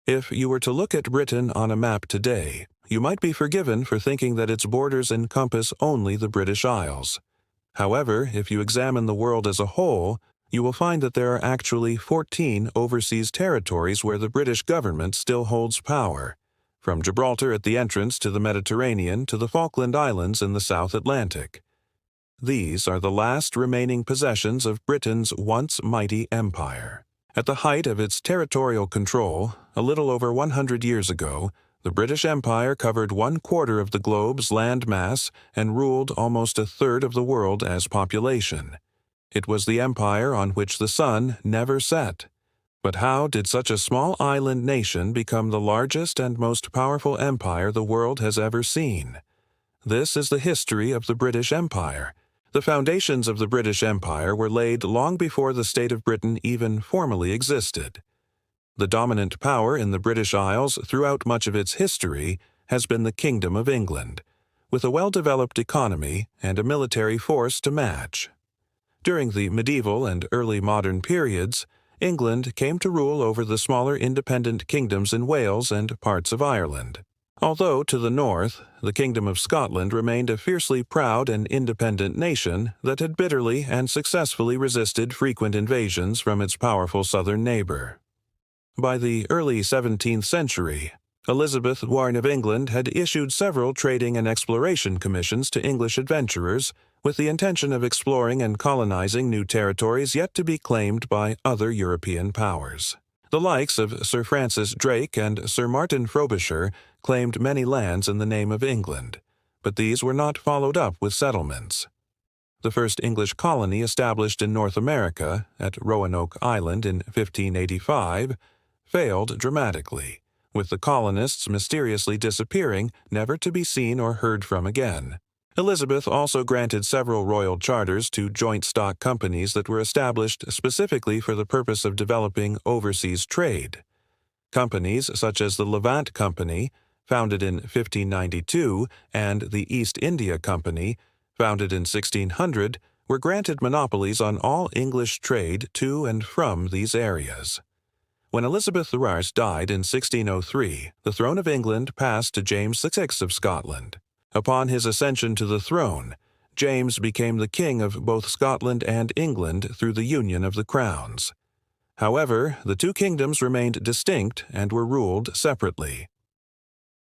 If you were to look at Britain on a map today, you might be forgiven for thinking that its borders encompass only the British Isles. However, if you examine the world as a whole, you will find that there are actually 14 overseas territories where the British government still holds power, from Gibraltar at the entrance to the Mediterranean to the Falkland Islands in the South Atlantic. These are the last remaining possessions of Britain's once mighty empire. At the height of its territorial control, a little over 100 years ago, the British Empire covered 1/4 of the globe's land mass and ruled almost 1/3 of the world as population. It was the empire on which the sun never set. But how did such a small island nation become the largest and most powerful empire the world has ever seen? This is the history of the British Empire. The foundations of the British Empire were laid long before the state of Britain even formally existed. The dominant power in the British Isles throughout much of its history has been the Kingdom of England, with a well-developed economy and a military force to match. During the medieval and early modern periods, England came to rule over the smaller independent kingdoms in Wales and parts of Ireland. Although to the north, the Kingdom of Scotland remained a fiercely proud and independent nation that had bitterly and successfully resisted frequent invasions from its powerful southern neighbor. By the early 17th century, Elizabeth Warren of England had issued several trading and exploration commissions to English adventurers with the intention of exploring and colonizing new territories yet to be claimed by other European powers. The likes of Sir Francis Drake and Sir Martin Frobisher claimed many lands in the name of England, but these were not followed up with settlements. The first English colony established in North America, at Roanoke Island in 1585, failed dramatically, with the colonists mysteriously disappearing, never to be seen or heard from again. Elizabeth also granted several royal charters to joint stock companies that were established specifically for the purpose of developing overseas trade. Companies such as the Levant Company, founded in 1592, and the East India Company, founded in 1600, were granted monopolies on all English trade to and from these areas. When Elizabeth I died in 1603, the throne of England passed to James VI of Scotland. Upon his ascension to the throne, James became the king of both Scotland and England through the union of the crowns. However, the two kingdoms remained distinct and were ruled separately.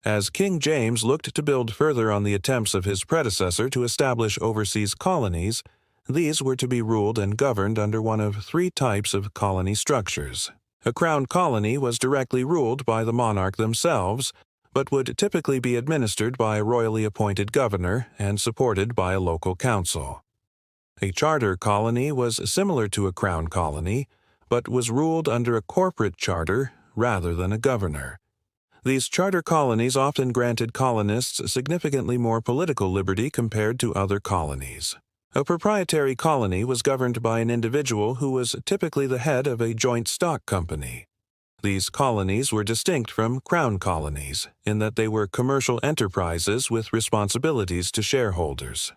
As King James looked to build further on the attempts of his predecessor to establish overseas colonies, these were to be ruled and governed under one of 3 types of colony structures. A crown colony was directly ruled by the monarch themselves, but would typically be administered by a royally appointed governor and supported by a local council. A charter colony was similar to a crown colony, but was ruled under a corporate charter rather than a governor. These charter colonies often granted colonists significantly more political liberty compared to other colonies. A proprietary colony was governed by an individual who was typically the head of a joint stock company. These colonies were distinct from crown colonies in that they were commercial enterprises with responsibilities to shareholders.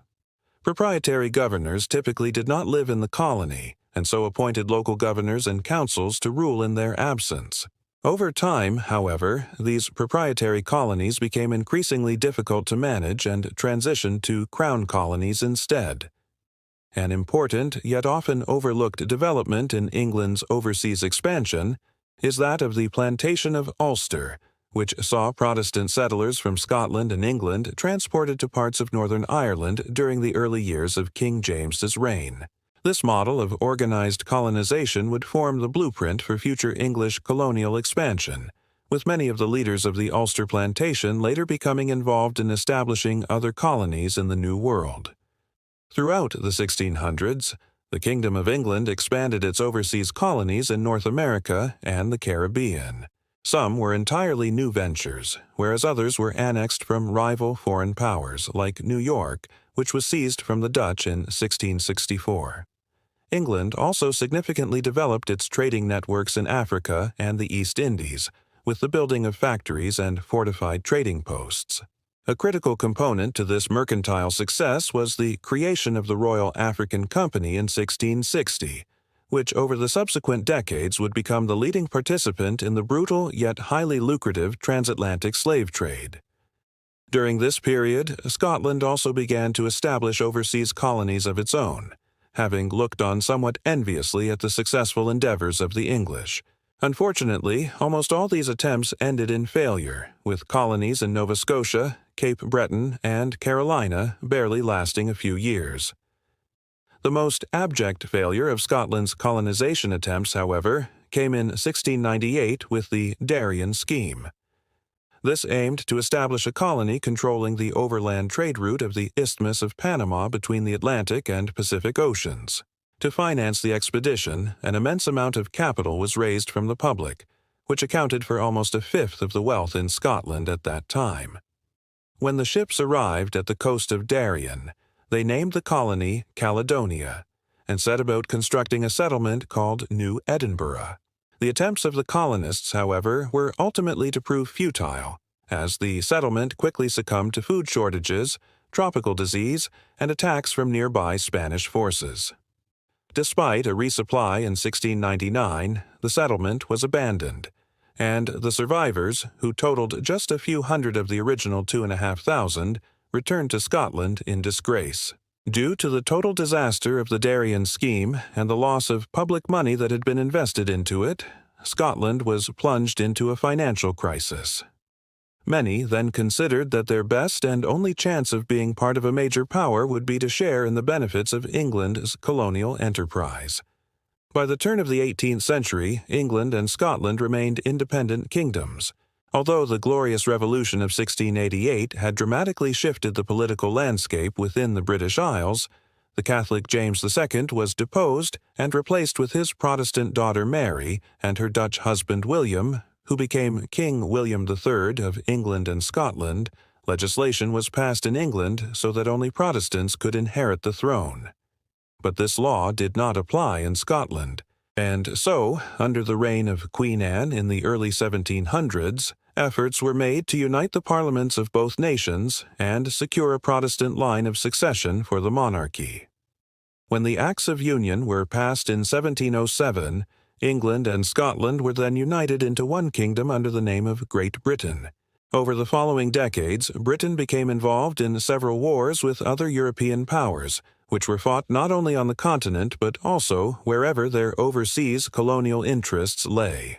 Proprietary governors typically did not live in the colony, and so appointed local governors and councils to rule in their absence. Over time, however, these proprietary colonies became increasingly difficult to manage and transitioned to crown colonies instead. An important, yet often overlooked development in England's overseas expansion is that of the plantation of Ulster, which saw Protestant settlers from Scotland and England transported to parts of Northern Ireland during the early years of King James's reign. This model of organized colonization would form the blueprint for future English colonial expansion, with many of the leaders of the Ulster plantation later becoming involved in establishing other colonies in the New World. Throughout the 1600s, the Kingdom of England expanded its overseas colonies in North America and the Caribbean. Some were entirely new ventures, whereas others were annexed from rival foreign powers like New York, which was seized from the Dutch in 1664. England also significantly developed its trading networks in Africa and the East Indies, with the building of factories and fortified trading posts. A critical component to this mercantile success was the creation of the Royal African Company in 1660, which over the subsequent decades would become the leading participant in the brutal yet highly lucrative transatlantic slave trade. During this period, Scotland also began to establish overseas colonies of its own, having looked on somewhat enviously at the successful endeavors of the English. Unfortunately, almost all these attempts ended in failure, with colonies in Nova Scotia, Cape Breton, and Carolina barely lasting a few years. The most abject failure of Scotland's colonization attempts, however, came in 1698 with the Darien Scheme. This aimed to establish a colony controlling the overland trade route of the Isthmus of Panama between the Atlantic and Pacific Oceans. To finance the expedition, an immense amount of capital was raised from the public, which accounted for almost a fifth of the wealth in Scotland at that time. When the ships arrived at the coast of Darien, they named the colony Caledonia and set about constructing a settlement called New Edinburgh. The attempts of the colonists, however, were ultimately to prove futile, as the settlement quickly succumbed to food shortages, tropical disease, and attacks from nearby Spanish forces. Despite a resupply in 1699, the settlement was abandoned, and the survivors, who totaled just a few hundred of the original 2,500, returned to Scotland in disgrace. Due to the total disaster of the Darien Scheme and the loss of public money that had been invested into it, Scotland was plunged into a financial crisis. Many then considered that their best and only chance of being part of a major power would be to share in the benefits of England's colonial enterprise. By the turn of the 18th century, England and Scotland remained independent kingdoms. Although the Glorious Revolution of 1688 had dramatically shifted the political landscape within the British Isles, the Catholic James II was deposed and replaced with his Protestant daughter Mary and her Dutch husband William, who became King William III of England and Scotland. Legislation was passed in England so that only Protestants could inherit the throne. But this law did not apply in Scotland, and so, under the reign of Queen Anne in the early 1700s, efforts were made to unite the parliaments of both nations and secure a Protestant line of succession for the monarchy. When the Acts of Union were passed in 1707, England and Scotland were then united into one kingdom under the name of Great Britain. Over the following decades, Britain became involved in several wars with other European powers, which were fought not only on the continent but also wherever their overseas colonial interests lay.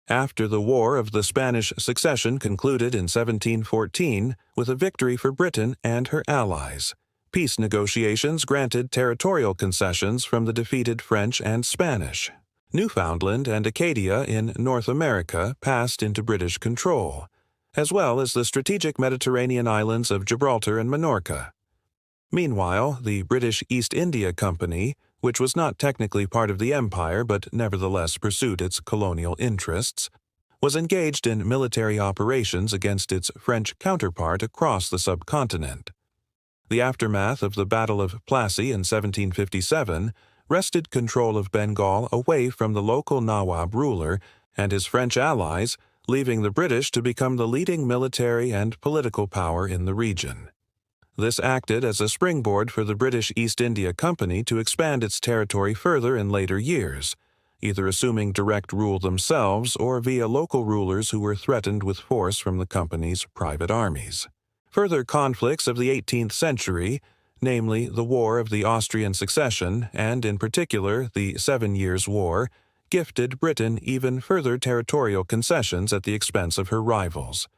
After the War of the Spanish Succession concluded in 1714 with a victory for Britain and her allies, peace negotiations granted territorial concessions from the defeated French and Spanish. Newfoundland and Acadia in North America passed into British control, as well as the strategic Mediterranean islands of Gibraltar and Minorca. Meanwhile, the British East India Company, which was not technically part of the empire but nevertheless pursued its colonial interests, was engaged in military operations against its French counterpart across the subcontinent. The aftermath of the Battle of Plassey in 1757 wrested control of Bengal away from the local Nawab ruler and his French allies, leaving the British to become the leading military and political power in the region. This acted as a springboard for the British East India Company to expand its territory further in later years, either assuming direct rule themselves or via local rulers who were threatened with force from the company's private armies. Further conflicts of the 18th century, namely the War of the Austrian Succession and, in particular, the 7 Years' War, gifted Britain even further territorial concessions at the expense of her rivals.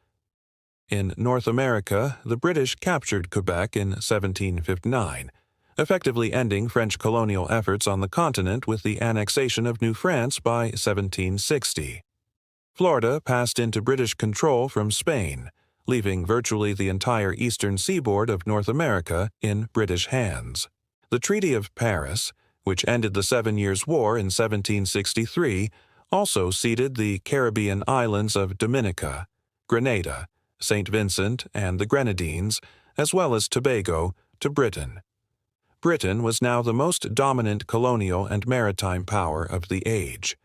In North America, the British captured Quebec in 1759, effectively ending French colonial efforts on the continent with the annexation of New France by 1760. Florida passed into British control from Spain, leaving virtually the entire eastern seaboard of North America in British hands. The Treaty of Paris, which ended the 7 Years' War in 1763, also ceded the Caribbean islands of Dominica, Grenada, St. Vincent, and the Grenadines, as well as Tobago, to Britain. Britain was now the most dominant colonial and maritime power of the age.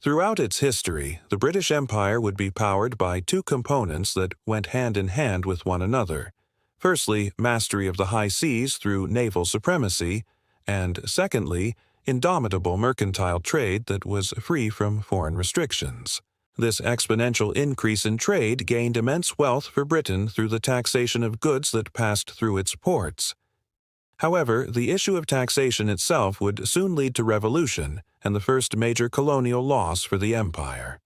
Throughout its history, the British Empire would be powered by two components that went hand in hand with one another. Firstly, mastery of the high seas through naval supremacy, and secondly, indomitable mercantile trade that was free from foreign restrictions. This exponential increase in trade gained immense wealth for Britain through the taxation of goods that passed through its ports. However, the issue of taxation itself would soon lead to revolution and the first major colonial loss for the empire.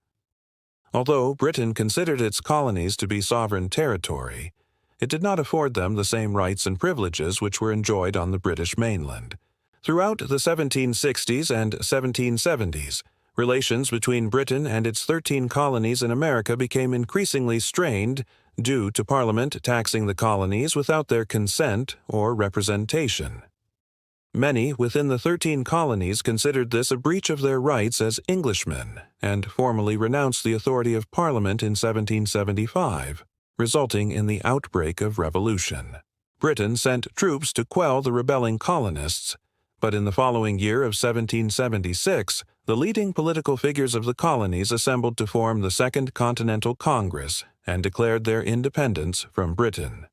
Although Britain considered its colonies to be sovereign territory, it did not afford them the same rights and privileges which were enjoyed on the British mainland. Throughout the 1760s and 1770s, relations between Britain and its 13 colonies in America became increasingly strained due to Parliament taxing the colonies without their consent or representation. Many within the 13 colonies considered this a breach of their rights as Englishmen and formally renounced the authority of Parliament in 1775, resulting in the outbreak of revolution. Britain sent troops to quell the rebelling colonists, but in the following year of 1776, the leading political figures of the colonies assembled to form the Second Continental Congress and declared their independence from Britain.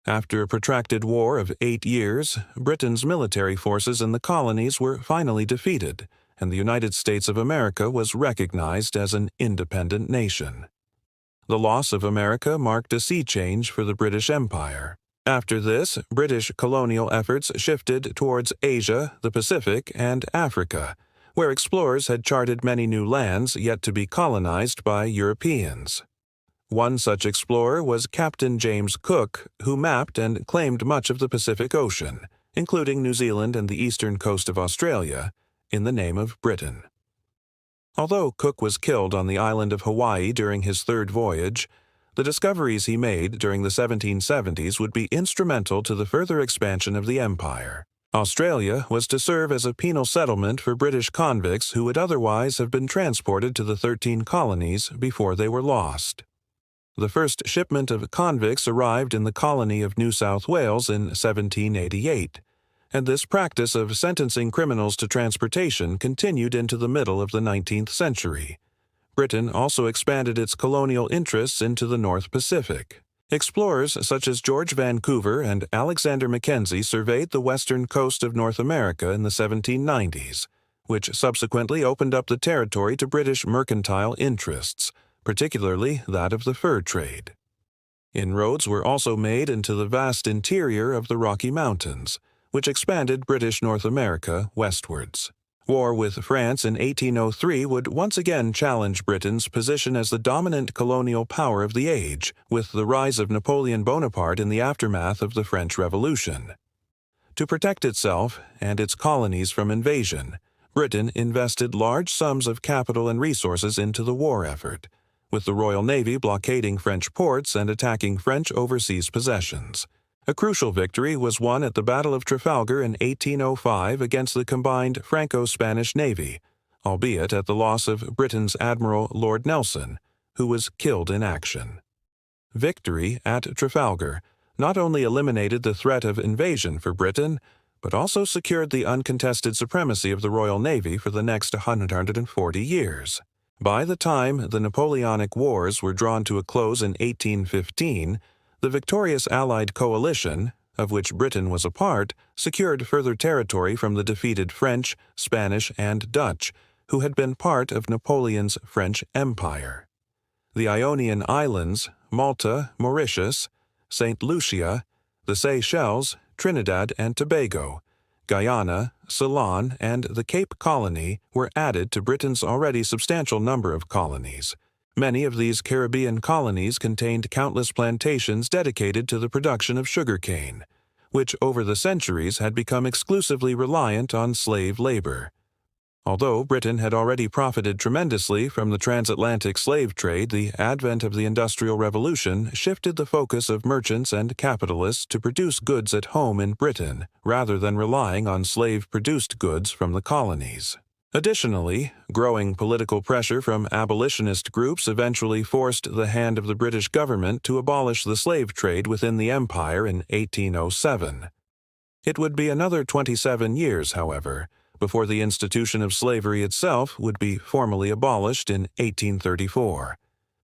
After a protracted war of 8 years, Britain's military forces in the colonies were finally defeated, and the United States of America was recognized as an independent nation. The loss of America marked a sea change for the British Empire. After this, British colonial efforts shifted towards Asia, the Pacific, and Africa, where explorers had charted many new lands yet to be colonized by Europeans. One such explorer was Captain James Cook, who mapped and claimed much of the Pacific Ocean, including New Zealand and the eastern coast of Australia, in the name of Britain. Although Cook was killed on the island of Hawaii during his third voyage, the discoveries he made during the 1770s would be instrumental to the further expansion of the empire. Australia was to serve as a penal settlement for British convicts who would otherwise have been transported to the 13 colonies before they were lost. The first shipment of convicts arrived in the colony of New South Wales in 1788, and this practice of sentencing criminals to transportation continued into the middle of the 19th century. Britain also expanded its colonial interests into the North Pacific. Explorers such as George Vancouver and Alexander Mackenzie surveyed the western coast of North America in the 1790s, which subsequently opened up the territory to British mercantile interests, particularly that of the fur trade. Inroads were also made into the vast interior of the Rocky Mountains, which expanded British North America westwards. War with France in 1803 would once again challenge Britain's position as the dominant colonial power of the age, with the rise of Napoleon Bonaparte in the aftermath of the French Revolution. To protect itself and its colonies from invasion, Britain invested large sums of capital and resources into the war effort, with the Royal Navy blockading French ports and attacking French overseas possessions. A crucial victory was won at the Battle of Trafalgar in 1805 against the combined Franco-Spanish Navy, albeit at the loss of Britain's Admiral Lord Nelson, who was killed in action. Victory at Trafalgar not only eliminated the threat of invasion for Britain, but also secured the uncontested supremacy of the Royal Navy for the next 140 years. By the time the Napoleonic Wars were drawn to a close in 1815, the victorious Allied coalition, of which Britain was a part, secured further territory from the defeated French, Spanish, and Dutch, who had been part of Napoleon's French Empire. The Ionian Islands, Malta, Mauritius, St. Lucia, the Seychelles, Trinidad and Tobago, Guyana, Ceylon, and the Cape Colony were added to Britain's already substantial number of colonies. Many of these Caribbean colonies contained countless plantations dedicated to the production of sugarcane, which over the centuries had become exclusively reliant on slave labor. Although Britain had already profited tremendously from the transatlantic slave trade, the advent of the Industrial Revolution shifted the focus of merchants and capitalists to produce goods at home in Britain, rather than relying on slave-produced goods from the colonies. Additionally, growing political pressure from abolitionist groups eventually forced the hand of the British government to abolish the slave trade within the empire in 1807. It would be another 27 years, however, before the institution of slavery itself would be formally abolished in 1834.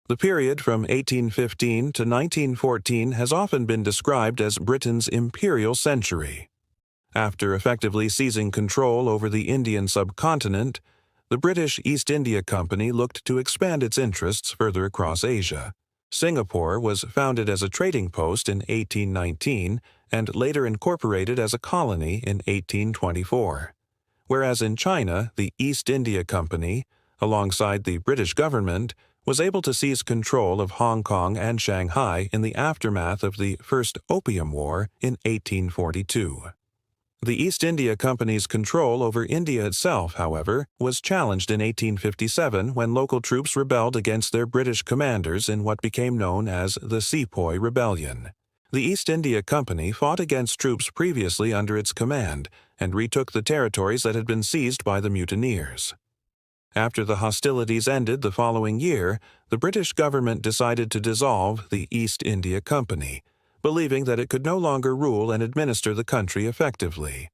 The period from 1815 to 1914 has often been described as Britain's Imperial century. After effectively seizing control over the Indian subcontinent, the British East India Company looked to expand its interests further across Asia. Singapore was founded as a trading post in 1819 and later incorporated as a colony in 1824. Whereas in China, the East India Company, alongside the British government, was able to seize control of Hong Kong and Shanghai in the aftermath of the First Opium War in 1842. The East India Company's control over India itself, however, was challenged in 1857 when local troops rebelled against their British commanders in what became known as the Sepoy Rebellion. The East India Company fought against troops previously under its command and retook the territories that had been seized by the mutineers. After the hostilities ended the following year, the British government decided to dissolve the East India Company, believing that it could no longer rule and administer the country effectively.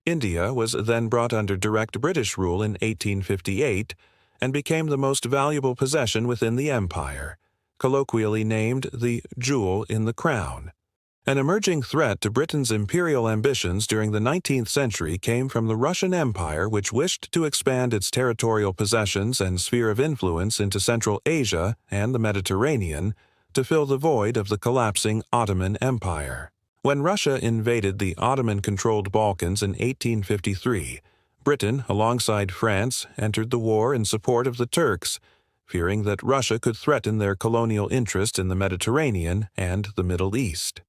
India was then brought under direct British rule in 1858 and became the most valuable possession within the empire, colloquially named the jewel in the crown. An emerging threat to Britain's imperial ambitions during the 19th century came from the Russian Empire, which wished to expand its territorial possessions and sphere of influence into Central Asia and the Mediterranean to fill the void of the collapsing Ottoman Empire. When Russia invaded the Ottoman-controlled Balkans in 1853, Britain, alongside France, entered the war in support of the Turks, fearing that Russia could threaten their colonial interest in the Mediterranean and the Middle East.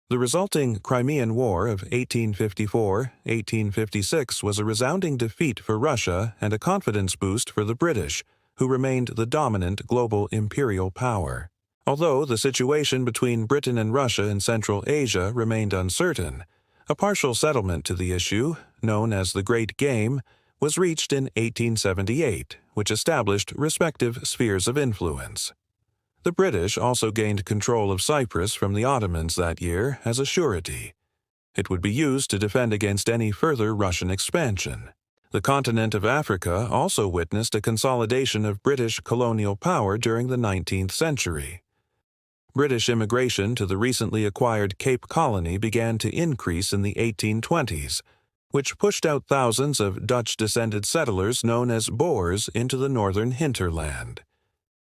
The resulting Crimean War of 1854-1856 was a resounding defeat for Russia and a confidence boost for the British, who remained the dominant global imperial power. Although the situation between Britain and Russia in Central Asia remained uncertain, a partial settlement to the issue, known as the Great Game, was reached in 1878, which established respective spheres of influence. The British also gained control of Cyprus from the Ottomans that year as a surety. It would be used to defend against any further Russian expansion. The continent of Africa also witnessed a consolidation of British colonial power during the 19th century. British immigration to the recently acquired Cape Colony began to increase in the 1820s, which pushed out thousands of Dutch-descended settlers known as Boers into the northern hinterland.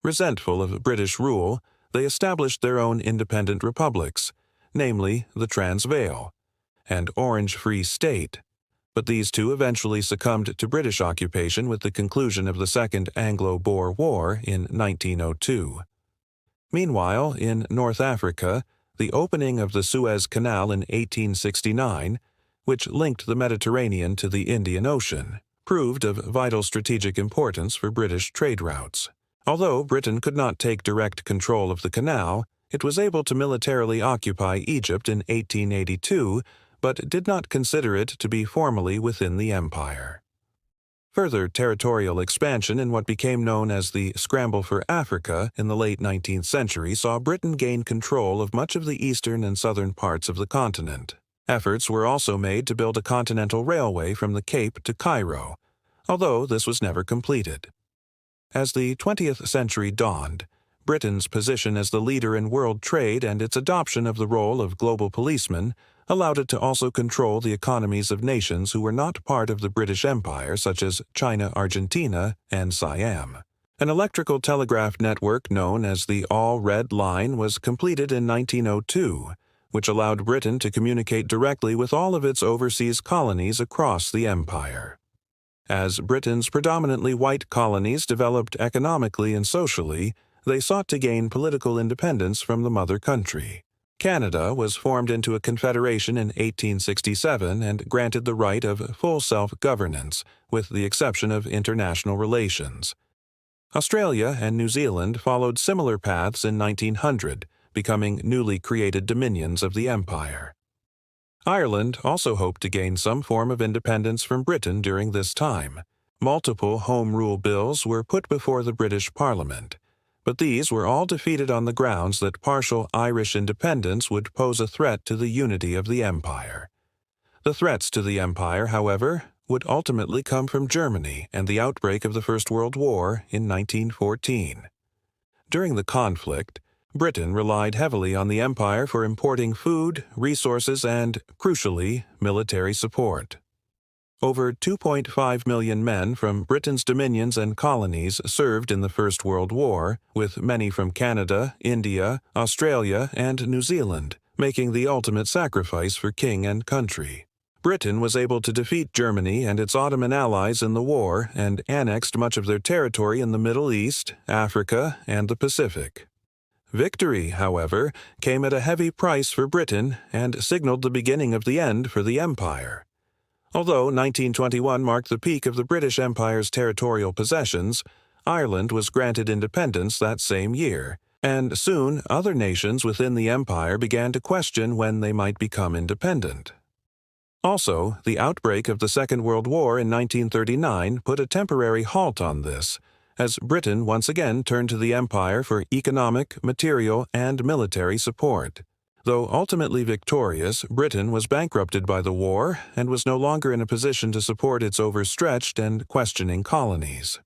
Resentful of British rule, they established their own independent republics, namely the Transvaal and Orange Free State, but these two eventually succumbed to British occupation with the conclusion of the Second Anglo-Boer War in 1902. Meanwhile, in North Africa, the opening of the Suez Canal in 1869, which linked the Mediterranean to the Indian Ocean, proved of vital strategic importance for British trade routes. Although Britain could not take direct control of the canal, it was able to militarily occupy Egypt in 1882, but did not consider it to be formally within the empire. Further territorial expansion in what became known as the Scramble for Africa in the late 19th century saw Britain gain control of much of the eastern and southern parts of the continent. Efforts were also made to build a continental railway from the Cape to Cairo, although this was never completed. As the 20th century dawned, Britain's position as the leader in world trade and its adoption of the role of global policeman allowed it to also control the economies of nations who were not part of the British Empire, such as China, Argentina, and Siam. An electrical telegraph network known as the All-Red Line was completed in 1902, which allowed Britain to communicate directly with all of its overseas colonies across the empire. As Britain's predominantly white colonies developed economically and socially, they sought to gain political independence from the mother country. Canada was formed into a confederation in 1867 and granted the right of full self-governance, with the exception of international relations. Australia and New Zealand followed similar paths in 1900, becoming newly created dominions of the empire. Ireland also hoped to gain some form of independence from Britain during this time. Multiple Home Rule bills were put before the British Parliament, but these were all defeated on the grounds that partial Irish independence would pose a threat to the unity of the empire. The threats to the empire, however, would ultimately come from Germany and the outbreak of the First World War in 1914. During the conflict, Britain relied heavily on the empire for importing food, resources, and, crucially, military support. Over 2.5 million men from Britain's dominions and colonies served in the First World War, with many from Canada, India, Australia, and New Zealand, making the ultimate sacrifice for king and country. Britain was able to defeat Germany and its Ottoman allies in the war and annexed much of their territory in the Middle East, Africa, and the Pacific. Victory, however, came at a heavy price for Britain and signaled the beginning of the end for the empire. Although 1921 marked the peak of the British Empire's territorial possessions, Ireland was granted independence that same year, and soon other nations within the empire began to question when they might become independent. Also, the outbreak of the Second World War in 1939 put a temporary halt on this, as Britain once again turned to the empire for economic, material, and military support. Though ultimately victorious, Britain was bankrupted by the war and was no longer in a position to support its overstretched and questioning colonies.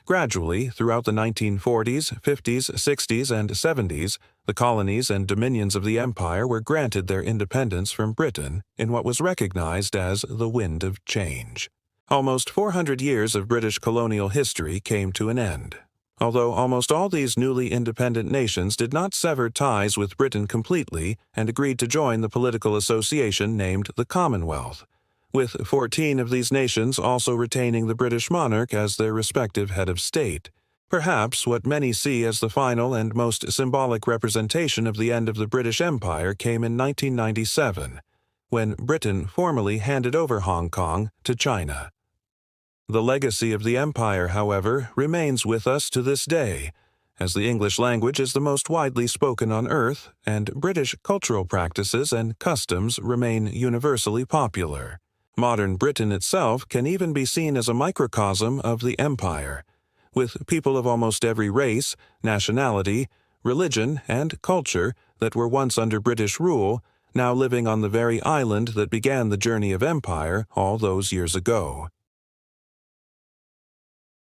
Gradually, throughout the 1940s, 50s, 60s, and 70s, the colonies and dominions of the empire were granted their independence from Britain in what was recognized as the wind of change. Almost 400 years of British colonial history came to an end. Although almost all these newly independent nations did not sever ties with Britain completely and agreed to join the political association named the Commonwealth, with 14 of these nations also retaining the British monarch as their respective head of state. Perhaps what many see as the final and most symbolic representation of the end of the British Empire came in 1997, when Britain formally handed over Hong Kong to China. The legacy of the empire, however, remains with us to this day, as the English language is the most widely spoken on Earth, and British cultural practices and customs remain universally popular. Modern Britain itself can even be seen as a microcosm of the empire, with people of almost every race, nationality, religion, and culture that were once under British rule, now living on the very island that began the journey of empire all those years ago.